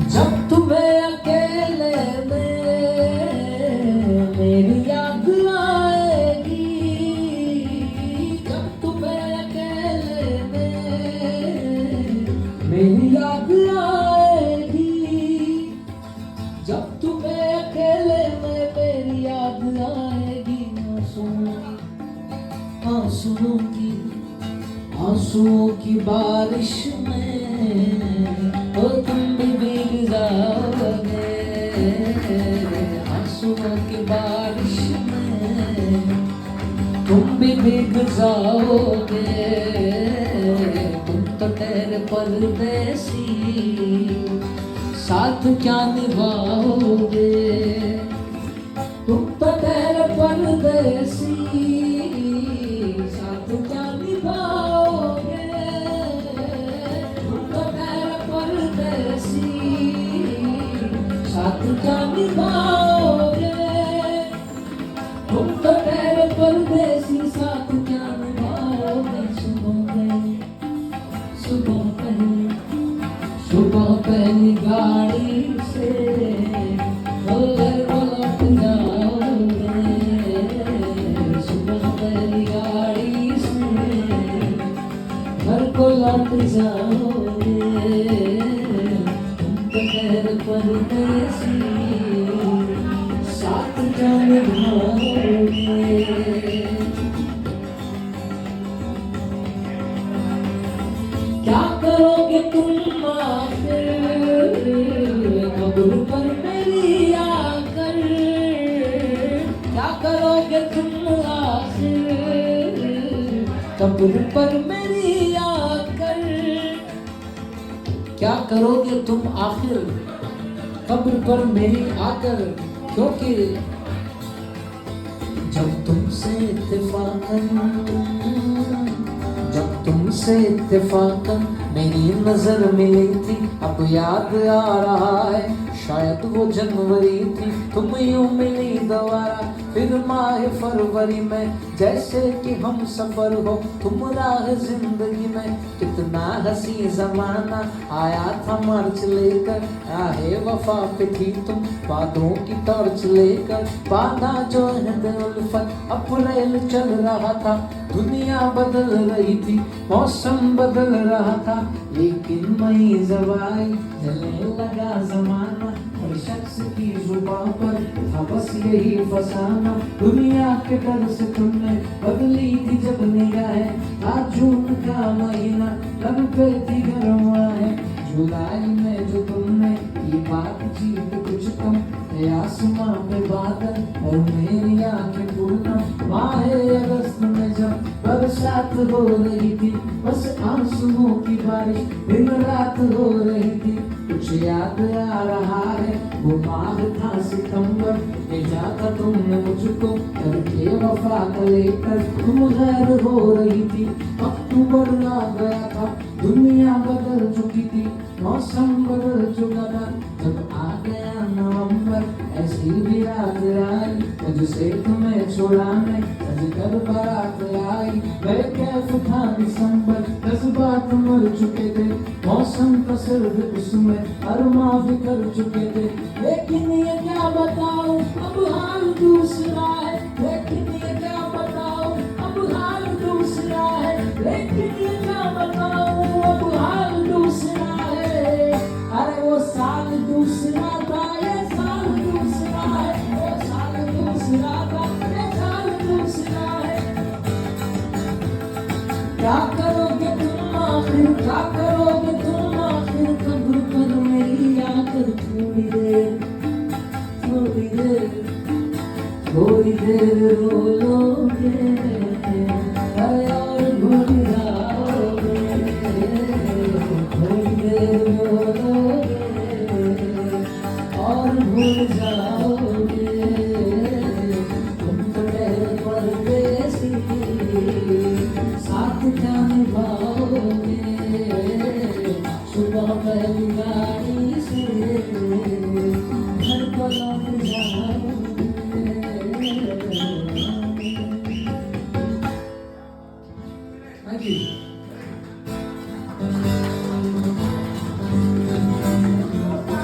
जब तुम्हें अकेले में मेरी याद आएगी, जब तुम्हें अकेले में मेरी याद आएगी, जब तुम्हें अकेले में मेरी याद आएगी, आंसुओं की आंसुओं की बारिश में ओ तुम भी भीग जाओगे, आंसुओं की बारिश में तुम भी भीग जाओगे। तुम तो तेरे परदेसी साथ क्या निभाओगे, तुम तो तेरे परदेसी साथ क्या निभाओगे, तुम तो तेरे परदेसी साथ क्या निभाओगे, तुम तो तेरे परदेसी साथ क्या निभाओगे। सुबह पहली गाड़ी से घर को लौट जाओगे, सुबह पहली गाड़ी से घर को लौट जाओगे। तुम तो तेरे परदेसी साथ क्या निभाओगे। क्या करोगे तुम आकर कब्र पर मेरी आकर, क्या करोगे तुम आखिर कब्र पर मेरी आकर, क्या करोगे तुम आखिर कब्र पर मेरी आकर, क्योंकि जब तुमसे इत्तेफाकन मेरी नजर मिली थी, अब याद आ रहा है शायद वो जनवरी थी। तुम यूं मिली दोबारा फिर माह फरवरी में, जैसे कि हम सफर हो तुम राह जिंदगी में। कितना हसी जमाना आया था मार्च लेकर, आहे वफा पे थी तुम बातों की टॉर्च लेकर। बाधा जो है दिल उल्फत अप्रैल चल रहा था, दुनिया बदल रही थी मौसम बदल रहा था, लेकिन मई जब आई जलने लगा जमाना। हर शख्स की जुबान पर था बस यही फसाना, दुनिया के डर से तुमने बदली थी जब निगाहें। आज जून का महीना लब पे थी गरमाए, जुलाई में जो तुमने की बातचीत कुछ कम, आसमां पे बादल और मेरी आंखें पूनम। माहे अगस्त में जब बरसात हो रही थी, बस आंसुओं की बारिश दिन रात हो रही थी। कुछ याद आ रहा है वो माह था सितंबर, भेजा था तुमने मुझको करके वफा का लेकर। तुम गैर हो रही थी अक्टूबर आ गया था, दुनिया बदल चुकी थी मौसम बदल चुका था। जब आ गया नवंबर ऐसी भी रात आई, मुझसे तुम्हें छुड़ाने सज कर बारात आई। बेकैफ था दिसंबर, जज्बात मर चुके थे, मौसम का सर्द उसमें अरमा भी कर चुके थे। लेकिन ये क्या बताऊं अब हाल दूसरा है, लेकिन ये क्या बताऊं अब हाल दूसरा है, लेकिन ये क्या बताऊं अब हाल दूसरा है। अरे वो साल दूसरा था ये साल दूसरा है, वो साल दूसरा था ये साल दूसरा है। क्या करोगे तुम आखिर, क्या करोगे तुम आखिर कब्र पर मेरी आकर। थोड़ी देर थोड़ी देर थोड़ी देर रो लोगे,